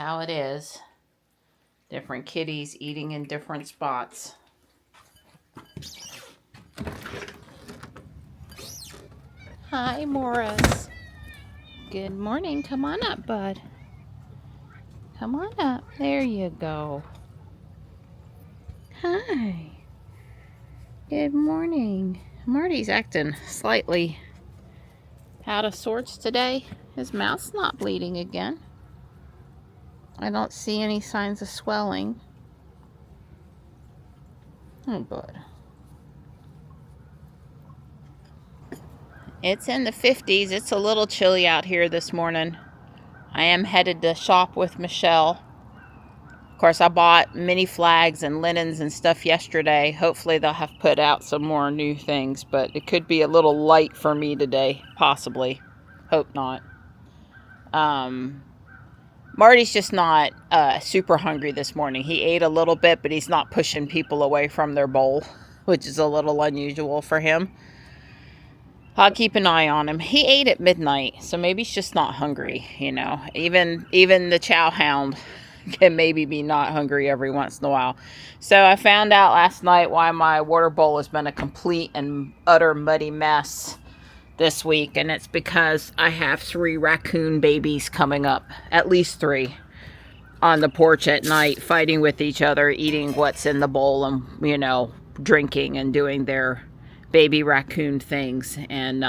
how it is. Different kitties eating in different spots. Hi, Morris. Good morning. Come on up, bud. Come on up. There you go. Hi. Good morning. Marty's acting slightly out of sorts today. His mouth's not bleeding again. I don't see any signs of swelling. Oh, bud. It's in the 50s. It's a little chilly out here this morning. I am headed to shop with Michelle. Of course, I bought mini flags and linens and stuff yesterday. Hopefully they'll have put out some more new things, but it could be a little light for me today, possibly. Hope not. Marty's just not super hungry this morning. He ate a little bit, but he's not pushing people away from their bowl, which is a little unusual for him. I'll keep an eye on him. He ate at midnight, so maybe he's just not hungry, you know. Even the chow hound can maybe be not hungry every once in a while. So I found out last night why my water bowl has been a complete and utter muddy mess this week, and it's because I have 3 raccoon babies coming up, at least 3, on the porch at night, fighting with each other, eating what's in the bowl and, you know, drinking and doing their baby raccoon things. And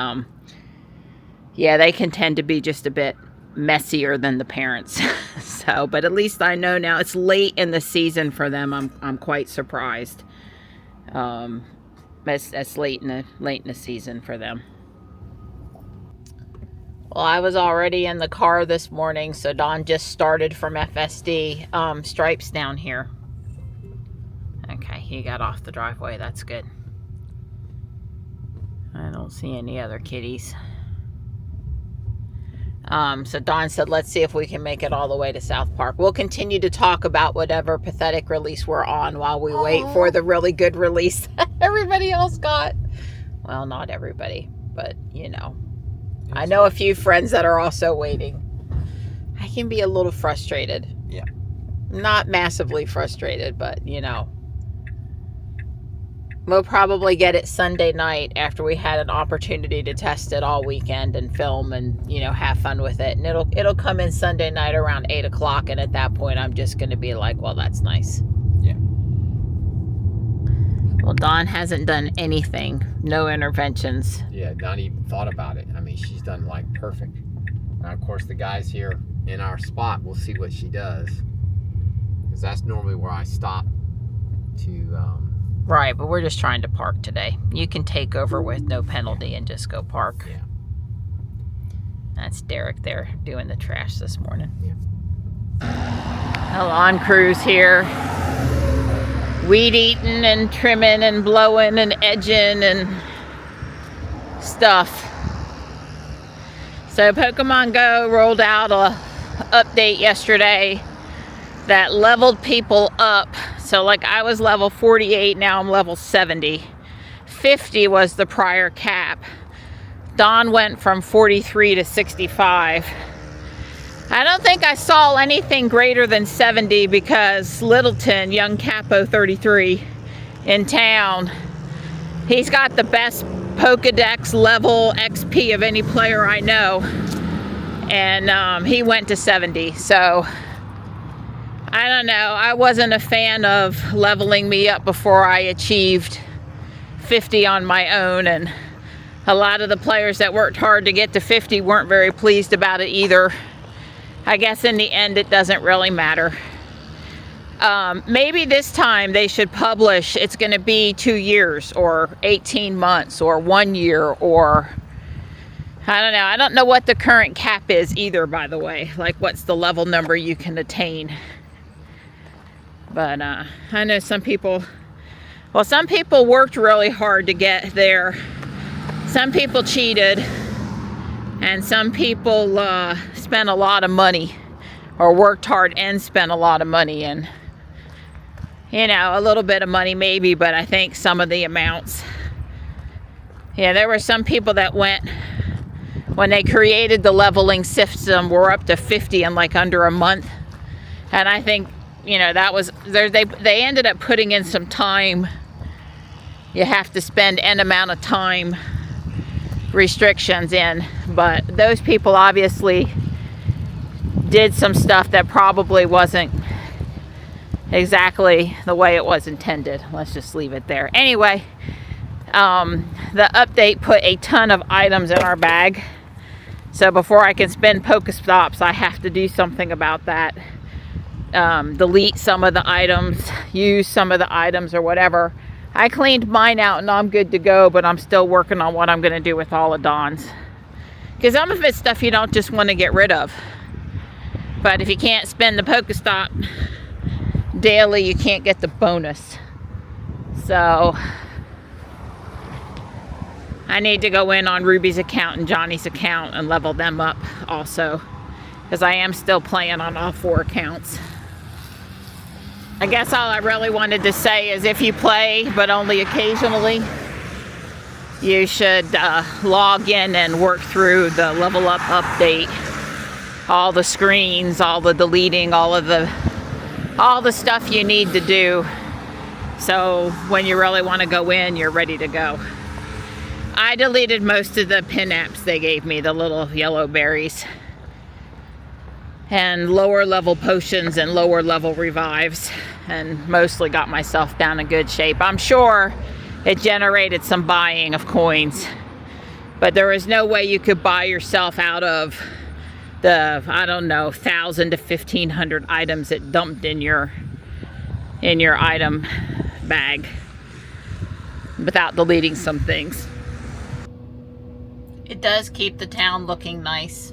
yeah, they can tend to be just a bit messier than the parents. So, but at least I know now. It's late in the season for them. I'm quite surprised. It's late in the season for them. Well, I was already in the car this morning, so Don just started from FSD. Stripes down here. Okay, he got off the driveway. That's good. I don't see any other kitties. So Don said, let's see if we can make it all the way to South Park. We'll continue to talk about whatever pathetic release we're on while we wait for the really good release that everybody else got. Well, not everybody, but you know. I know a few friends that are also waiting. I can be a little frustrated. Yeah. Not massively frustrated, but you know. We'll probably get it Sunday night after we had an opportunity to test it all weekend and film and, you know, have fun with it. And it'll come in Sunday night around 8 o'clock. And at that point, I'm just going to be like, well, that's nice. Yeah. Well, Dawn hasn't done anything. No interventions. Yeah, not even thought about it. I mean, she's done like perfect. Now, of course, the guys here in our spot will see what she does. Because that's normally where I stop to... Right, but we're just trying to park today. You can take over with no penalty and just go park. Yeah. That's Derek there doing the trash this morning. Yeah. The lawn crew's here. Weed eating and trimming and blowing and edging and stuff. So Pokemon Go rolled out a update yesterday that leveled people up. So like I was level 48, now I'm level 70. 50 was the prior cap. Dawn went from 43 to 65. I don't think I saw anything greater than 70 because Littleton, young Capo 33 in town, he's got the best Pokedex level XP of any player I know. And he went to 70, so I don't know. I wasn't a fan of leveling me up before I achieved 50 on my own, and a lot of the players that worked hard to get to 50 weren't very pleased about it either. I guess in the end it doesn't really matter. Maybe this time they should publish it's going to be 2 years or 18 months or 1 year, or I don't know. I don't know what the current cap is either, by the way. Like what's the level number you can attain. But I know some people worked really hard to get there. Some people cheated, and some people spent a lot of money, or worked hard and spent a lot of money, and you know, a little bit of money maybe, but I think some of the amounts. Yeah, there were some people that went, when they created the leveling system, were up to 50 in like under a month. And I think, you know, that was there. They ended up putting in some time. You have to spend N amount of time restrictions in, but those people obviously did some stuff that probably wasn't exactly the way it was intended. Let's just leave it there. Anyway, the update put a ton of items in our bag. So before I can spend Pokestops, I have to do something about that. Delete some of the items, use some of the items or whatever. I cleaned mine out and I'm good to go, but I'm still working on what I'm going to do with all of Dawn's. Because some of it's stuff you don't just want to get rid of. But if you can't spend the Pokestop daily, you can't get the bonus. So I need to go in on Ruby's account and Johnny's account and level them up also. Because I am still playing on all 4 accounts. I guess all I really wanted to say is if you play, but only occasionally, you should log in and work through the level up update. All the screens, all the deleting, all the stuff you need to do. So when you really want to go in, you're ready to go. I deleted most of the pin apps they gave me, the little yellow berries. And lower level potions and lower level revives, and mostly got myself down in good shape. I'm sure it generated some buying of coins, but there is no way you could buy yourself out of the, I don't know, 1,000 to 1,500 items it dumped in your item bag without deleting some things. It does keep the town looking nice.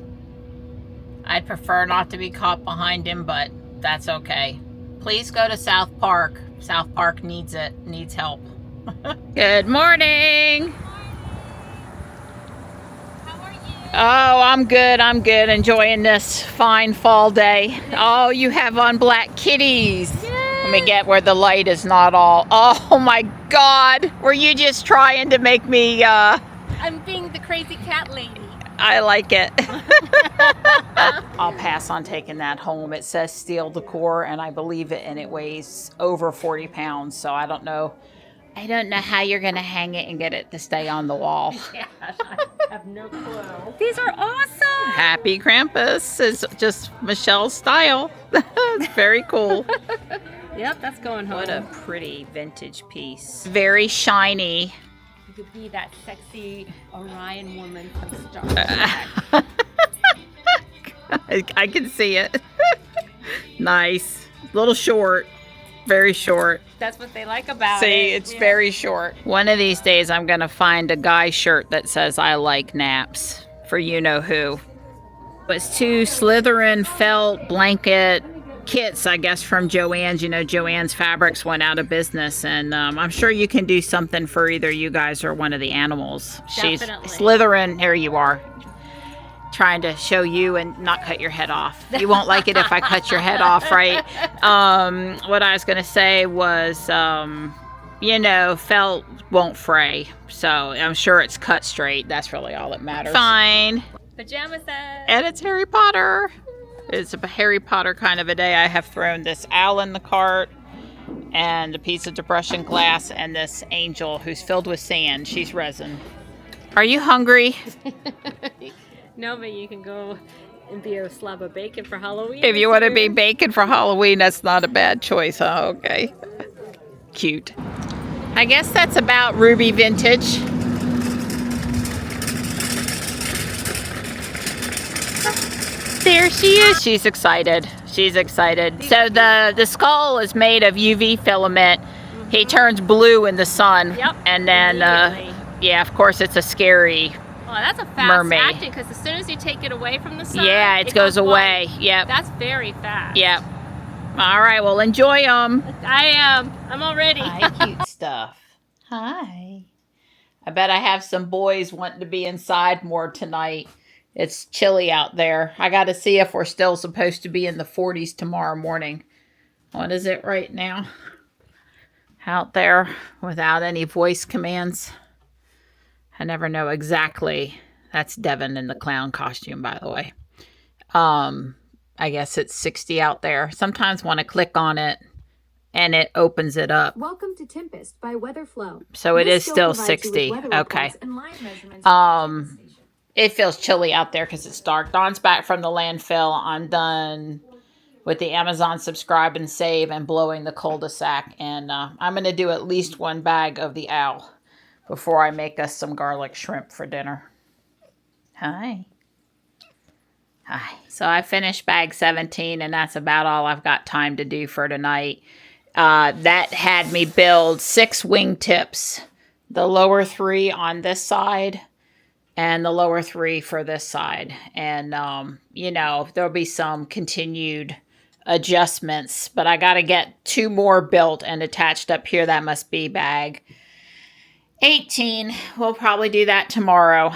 I'd prefer not to be caught behind him, but that's okay. Please go to South Park. South Park needs help. Good morning. How are you? Oh, I'm good. Enjoying this fine fall day. Oh, you have on black kitties. Yes. Let me get where the light is not all. Oh my God. Were you just trying to make me, I'm being the crazy cat lady. I like it. I'll pass on taking that home. It says steel decor, and I believe it, and it weighs over 40 pounds. So I don't know how you're going to hang it and get it to stay on the wall. Gosh, I have no clue. These are awesome. Happy Krampus is just Michelle's style. It's very cool. Yep, that's going home. What a pretty vintage piece. Very shiny. You could be that sexy Orion woman from Star Trek. I can see it. Nice. Little short. Very short. That's what they like about it. See, it's very short. One of these days I'm going to find a guy shirt that says I like naps for you-know-who. It's 2 Slytherin felt blanket kits, I guess, from Joann's. You know, Joann's Fabrics went out of business, and I'm sure you can do something for either you guys or one of the animals. Definitely. She's Slytherin. Here you are. Trying to show you and not cut your head off. You won't like it if I cut your head off, right? What I was going to say was, you know, felt won't fray. So I'm sure it's cut straight. That's really all that matters. Fine. Pajama set. And it's Harry Potter. It's a Harry Potter kind of a day. I have thrown this owl in the cart and a piece of depression glass and this angel who's filled with sand. She's resin. Are you hungry? No, but you can go and be a slab of bacon for Halloween. If you want to be bacon for Halloween, that's not a bad choice, huh? Okay. Cute. I guess that's about Ruby Vintage. There she is. She's excited. She's excited. So the skull is made of UV filament. He turns blue in the sun. Yep. And then, yeah, of course, it's a scary Oh, that's a fast mermaid. acting, because as soon as you take it away from the sun, yeah, it goes away. white. Yep. That's very fast. Yep. All right, well, enjoy them. I am. I'm all ready. Hi, cute stuff. Hi. I bet I have some boys wanting to be inside more tonight. It's chilly out there. I got to see if we're still supposed to be in the 40s tomorrow morning. What is it right now? Out there without any voice commands. I never know exactly. That's Devin in the clown costume, by the way. I guess it's 60 out there. Sometimes when I click on it and it opens it up. Welcome to Tempest by Weatherflow. So it is still 60. Okay. It feels chilly out there because it's dark. Dawn's back from the landfill. I'm done with the Amazon subscribe and save and blowing the cul-de-sac. And I'm going to do at least one bag of the owl before I make us some garlic shrimp for dinner. Hi. Hi. So I finished bag 17, and that's about all I've got time to do for tonight. That had me build 6 wingtips. The lower 3 on this side and the lower 3 for this side. And, you know, there'll be some continued adjustments, but I got to get 2 more built and attached up here. That must be bag 18. We'll probably do that tomorrow.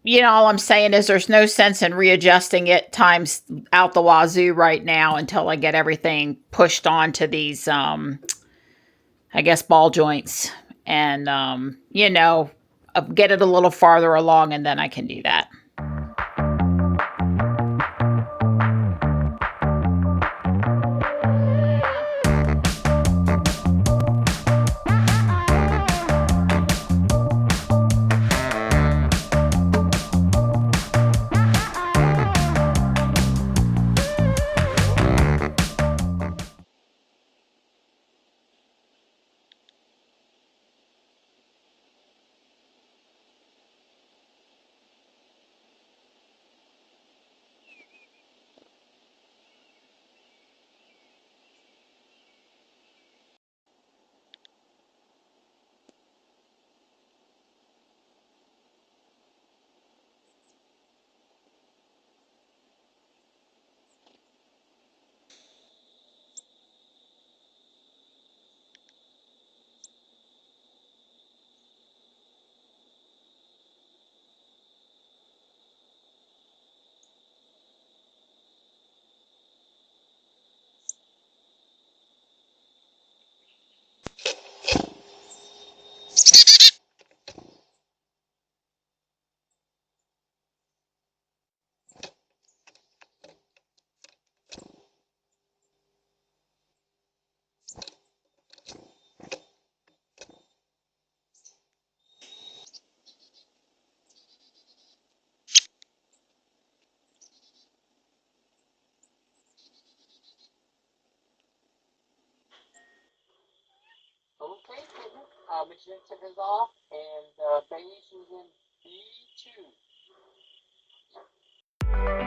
You know, all I'm saying is there's no sense in readjusting it times out the wazoo right now until I get everything pushed onto these, I guess, ball joints. And, you know, get it a little farther along, and then I can do that. Okay, machine is off, and beige is in B2.